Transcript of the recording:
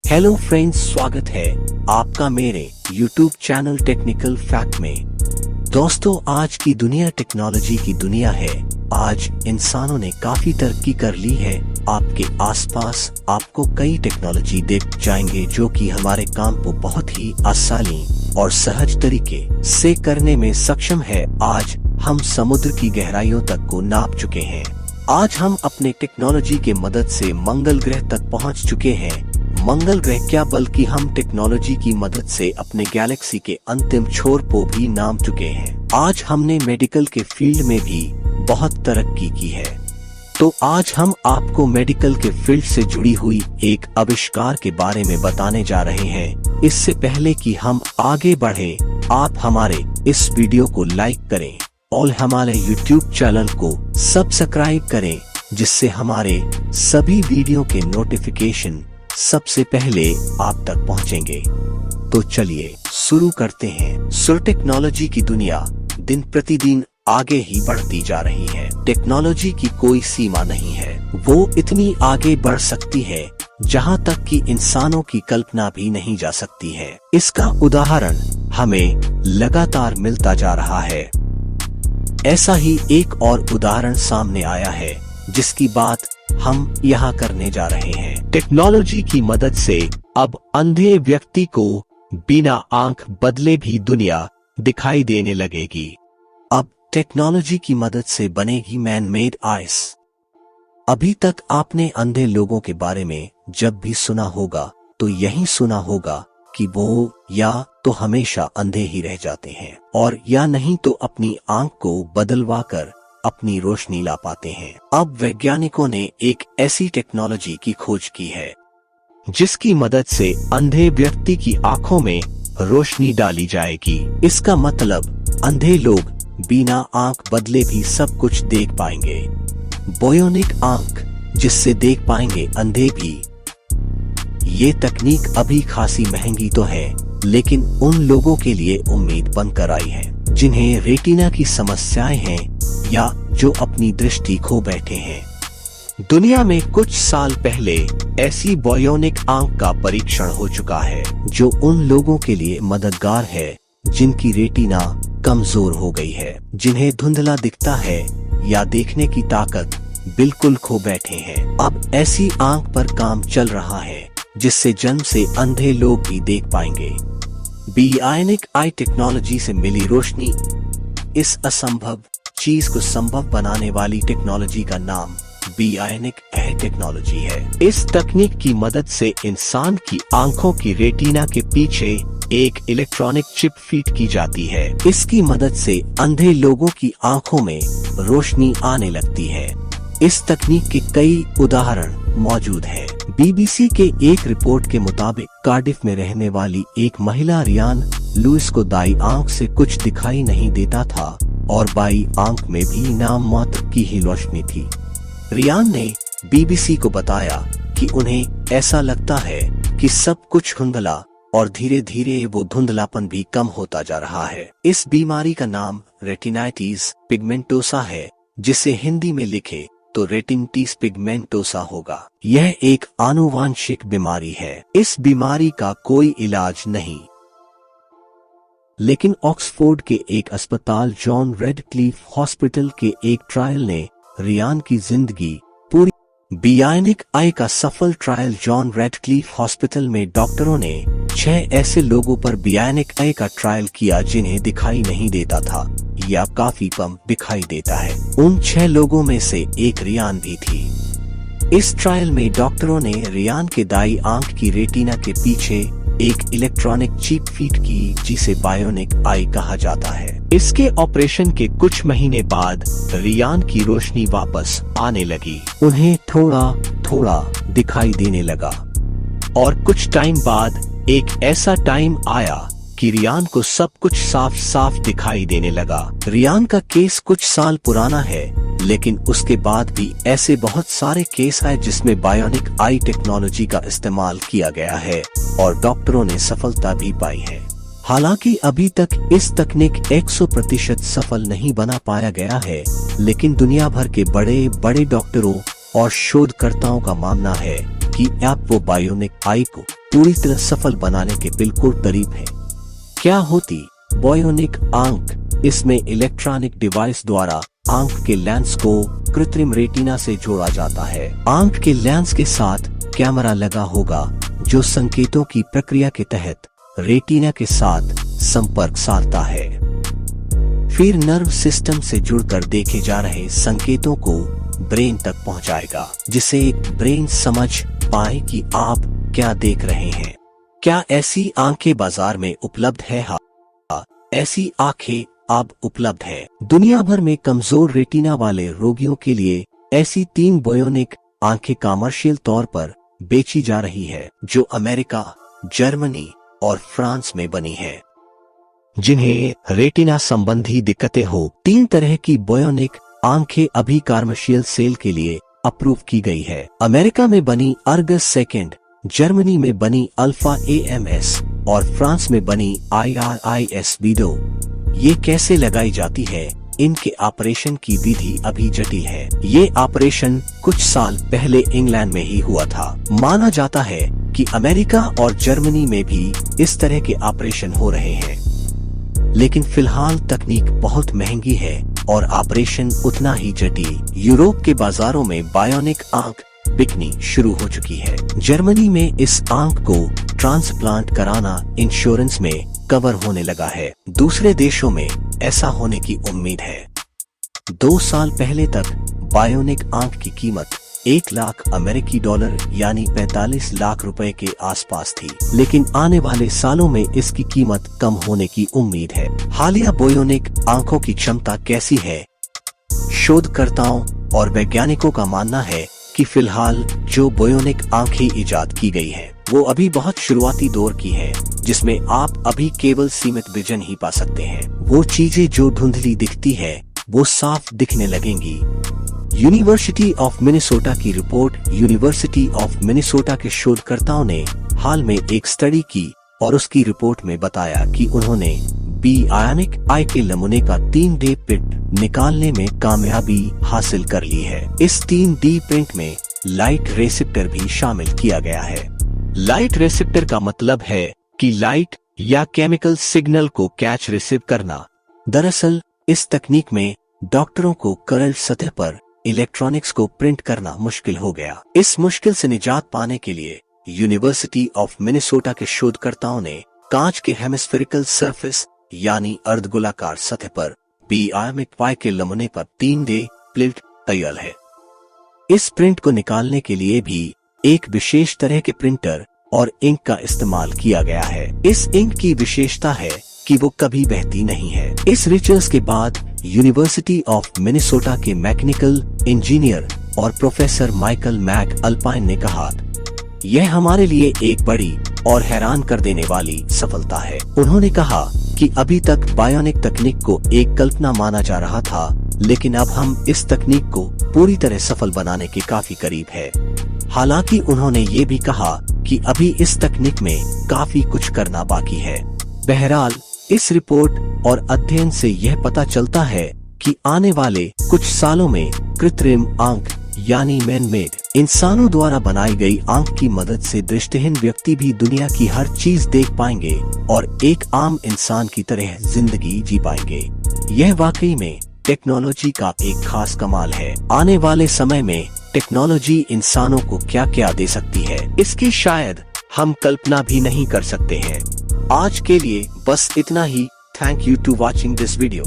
Hello friends, स्वागत है आपका मेरे YouTube चैनल टेक्निकल फैक्ट में। दोस्तों, आज की दुनिया टेक्नोलॉजी की दुनिया है। आज इंसानों ने काफी तरक्की कर ली है। आपके आसपास आपको कई टेक्नोलॉजी देख जाएंगे जो कि हमारे काम को बहुत ही आसानी और सहज तरीके से करने में सक्षम है। आज हम समुद्र की गहराइयों तक को नाप चुके हैं। आज हम अपने टेक्नोलॉजी के मदद से मंगल ग्रह तक पहुंच चुके हैं। मंगल ग्रह क्या, बल्कि हम टेक्नोलॉजी की मदद से अपने गैलेक्सी के अंतिम छोर को भी नाप चुके हैं। आज हमने मेडिकल के फील्ड में भी बहुत तरक्की की है। तो आज हम आपको मेडिकल के फील्ड से जुड़ी हुई एक आविष्कार के बारे में बताने जा रहे हैं। इससे पहले कि हम आगे बढ़े, आप हमारे इस वीडियो को लाइक करें और हमारे YouTube चैनल को सब्सक्राइब करें, जिससे हमारे सभी वीडियो के नोटिफिकेशन सबसे पहले आप तक पहुंचेंगे। तो चलिए शुरू करते हैं। टेक्नोलॉजी की दुनिया दिन प्रतिदिन आगे ही बढ़ती जा रही है। टेक्नोलॉजी की कोई सीमा नहीं है। वो इतनी आगे बढ़ सकती है जहां तक कि इंसानों की कल्पना भी नहीं जा सकती है। इसका उदाहरण हमें लगातार मिलता जा रहा है। ऐसा ही एक और उदाहरण सामने आया है जिसकी बात हम यहाँ करने जा रहे हैं। टेक्नोलॉजी की मदद से अब अंधे व्यक्ति को बिना आंख बदले भी दुनिया दिखाई देने लगेगी। अब टेक्नोलॉजी की मदद से बनेगी मैन मेड आइस। अभी तक आपने अंधे लोगों के बारे में जब भी सुना होगा तो यही सुना होगा कि वो या तो हमेशा अंधे ही रह जाते हैं और या नहीं तो अपनी आंख को बदलवा कर अपनी रोशनी ला पाते हैं। अब वैज्ञानिकों ने एक ऐसी टेक्नोलॉजी की खोज की है जिसकी मदद से अंधे व्यक्ति की आंखों में रोशनी डाली जाएगी। इसका मतलब अंधे लोग बिना आंख बदले भी सब कुछ देख पाएंगे। बायोनिक आंख, जिससे देख पाएंगे अंधे भी। ये तकनीक अभी खासी महंगी तो है, लेकिन उन लोगों के लिए उम्मीद बनकर आई है जिन्हें रेटिना की समस्याएं हैं या जो अपनी दृष्टि खो बैठे हैं। दुनिया में कुछ साल पहले ऐसी बायोनिक आंख का परीक्षण हो चुका है जो उन लोगों के लिए मददगार है जिनकी रेटिना कमजोर हो गई है, जिन्हें धुंधला दिखता है या देखने की ताकत बिल्कुल खो बैठे हैं। अब ऐसी आंख पर काम चल रहा है जिससे जन्म से अंधे लोग भी देख पाएंगे। बायोनिक आई टेक्नोलॉजी से मिली रोशनी। इस असंभव चीज को संभव बनाने वाली टेक्नोलॉजी का नाम बायोनिक आई टेक्नोलॉजी है। इस तकनीक की मदद से इंसान की आंखों की रेटिना के पीछे एक इलेक्ट्रॉनिक चिप फीड की जाती है। इसकी मदद से अंधे लोगों की आंखों में रोशनी आने लगती है। इस तकनीक के कई उदाहरण मौजूद हैं। BBC के एक रिपोर्ट के मुताबिक कार्डिफ में रहने वाली एक महिला रियान लुइस को दाई आंख से कुछ दिखाई नहीं देता था और बाई आंख में भी नाम मात्र की ही रोशनी थी। रियान ने BBC को बताया कि उन्हें ऐसा लगता है कि सब कुछ धुंधला और धीरे धीरे वो धुंधलापन भी कम होता जा रहा है। इस बीमारी का नाम रेटिनाइटिस पिगमेंटोसा है, जिसे हिंदी में लिखे तो रेटिनिटिस पिगमेंटोसा होगा। यह एक आनुवांशिक बीमारी है। इस बीमारी का कोई इलाज नहीं, लेकिन ऑक्सफोर्ड के एक अस्पताल जॉन रेडक्लिफ हॉस्पिटल के एक ट्रायल ने रियान की जिंदगी पूरी। बायोनिक आई का सफल ट्रायल जॉन रेडक्लिफ हॉस्पिटल में डॉक्टरों ने 6 ऐसे लोगों पर बायोनिक आई का ट्रायल किया जिन्हें दिखाई नहीं देता था या काफी कम दिखाई देता है। उन 6 लोगों में से एक रियान भी थी। इस ट्रायल में डॉक्टरों ने रियान के दाई आंख की रेटिना के पीछे एक इलेक्ट्रॉनिक चिप फीड की, जिसे बायोनिक आई कहा जाता है। इसके ऑपरेशन के कुछ महीने बाद रियान की रोशनी वापस आने लगी। उन्हें थोड़ा थोड़ा दिखाई देने लगा और कुछ टाइम बाद एक ऐसा टाइम आया कि रियान को सब कुछ साफ साफ दिखाई देने लगा। रियान का केस कुछ साल पुराना है, लेकिन उसके बाद भी ऐसे बहुत सारे केस आए जिसमें बायोनिक आई टेक्नोलॉजी का इस्तेमाल किया गया है और डॉक्टरों ने सफलता भी पाई है। हालांकि अभी तक इस तकनीक 100% सफल नहीं बना पाया गया है, लेकिन दुनिया भर के बड़े बड़े डॉक्टरों और शोधकर्ताओं का मानना है कि आप वो बायोनिक आई को पूरी तरह सफल बनाने के बिल्कुल करीब है। क्या होती बायोनिक आंख? इसमें इलेक्ट्रॉनिक डिवाइस द्वारा आंख के लेंस को कृत्रिम रेटिना से जोड़ा जाता है। आंख के लेंस के साथ कैमरा लगा होगा जो संकेतों की प्रक्रिया के तहत रेटिना के साथ संपर्क साधता है। फिर नर्व सिस्टम से जुड़कर देखे जा रहे संकेतों को ब्रेन तक पहुंचाएगा, जिसे ब्रेन समझ पाए कि आप क्या देख रहे हैं। क्या ऐसी आंखें बाजार में उपलब्ध है? हाँ, ऐसी आंखें अब उपलब्ध है। दुनिया भर में कमजोर रेटिना वाले रोगियों के लिए ऐसी 3 बायोनिक आंखें कमर्शियल तौर पर बेची जा रही है, जो अमेरिका, जर्मनी और फ्रांस में बनी है। जिन्हें रेटिना संबंधी दिक्कतें हो, 3 तरह की बायोनिक आंखें अभी कमर्शियल सेल के लिए अप्रूव की गई है। अमेरिका में बनी अर्गस सेकंड, जर्मनी में बनी अल्फा AMS और फ्रांस में बनी IRIS विडो। ये कैसे लगाई जाती है? इनके ऑपरेशन की विधि अभी जटिल है। ये ऑपरेशन कुछ साल पहले इंग्लैंड में ही हुआ था। माना जाता है कि अमेरिका और जर्मनी में भी इस तरह के ऑपरेशन हो रहे हैं, लेकिन फिलहाल तकनीक बहुत महंगी है और ऑपरेशन उतना ही जटिल। यूरोप के बाजारों में बायोनिक आंख बिकनी शुरू हो चुकी है। जर्मनी में इस आंख को ट्रांसप्लांट कराना इंश्योरेंस में कवर होने लगा है। दूसरे देशों में ऐसा होने की उम्मीद है। 2 साल पहले तक बायोनिक आंख की कीमत $1,00,000 यानी 45 लाख रुपए के आसपास थी, लेकिन आने वाले सालों में इसकी कीमत कम होने की उम्मीद है। हालिया बायोनिक आंखों की क्षमता कैसी है? शोधकर्ताओं और वैज्ञानिकों का मानना है कि फिलहाल जो बायोनिक आंखें इजाद की गई है वो अभी बहुत शुरुआती दौर की है, जिसमें आप अभी केवल सीमित विजन ही पा सकते हैं। वो चीजें जो धुंधली दिखती है वो साफ दिखने लगेंगी। यूनिवर्सिटी ऑफ मिनेसोटा की रिपोर्ट। यूनिवर्सिटी ऑफ मिनेसोटा के शोधकर्ताओं ने हाल में एक स्टडी की और उसकी रिपोर्ट में बताया कि उन्होंने बायोनिक आई के नमूने का 3D प्रिंट निकालने में कामयाबी हासिल कर ली है। इस 3D प्रिंट में लाइट रिसेप्टर भी शामिल किया गया है। लाइट रिसेप्टर का मतलब है कि लाइट या केमिकल सिग्नल को कैच रिसीव करना। दरअसल इस तकनीक में डॉक्टरों को करल सतह पर इलेक्ट्रॉनिक्स को प्रिंट करना मुश्किल हो गया। इस मुश्किल से निजात पाने के लिए यूनिवर्सिटी ऑफ मिनेसोटा के शोधकर्ताओं ने कांच के हेमिस्फेरिकल सरफेस यानी अर्धगोलाकार सतह पर बायोनिक आई के नमूने पर 3D प्रिंट तैयार है। इस प्रिंट को निकालने के लिए भी एक विशेष तरह के प्रिंटर और इंक का इस्तेमाल किया गया है। इस इंक की विशेषता है कि वो कभी बहती नहीं है। इस रिसर्च के बाद यूनिवर्सिटी ऑफ मिनेसोटा के मैकेनिकल इंजीनियर और प्रोफेसर माइकल मैक अल्पाइन ने कहा, यह हमारे लिए एक बड़ी और हैरान कर देने वाली सफलता है। उन्होंने कहा कि अभी तक बायोनिक तकनीक को एक कल्पना माना जा रहा था, लेकिन अब हम इस तकनीक को पूरी तरह सफल बनाने के काफी करीब है। हालांकि उन्होंने ये भी कहा कि अभी इस तकनीक में काफी कुछ करना बाकी है। बहरहाल इस रिपोर्ट और अध्ययन से यह पता चलता है कि आने वाले कुछ सालों में कृत्रिम आंख यानी मैन मेड इंसानों द्वारा बनाई गई आंख की मदद से दृष्टिहीन व्यक्ति भी दुनिया की हर चीज देख पाएंगे और एक आम इंसान की तरह जिंदगी जी पाएंगे। यह वाकई में टेक्नोलॉजी का एक खास कमाल है। आने वाले समय में टेक्नोलॉजी इंसानों को क्या क्या दे सकती है, इसकी शायद हम कल्पना भी नहीं कर सकते हैं। आज के लिए बस इतना ही। Thank you to watching this video.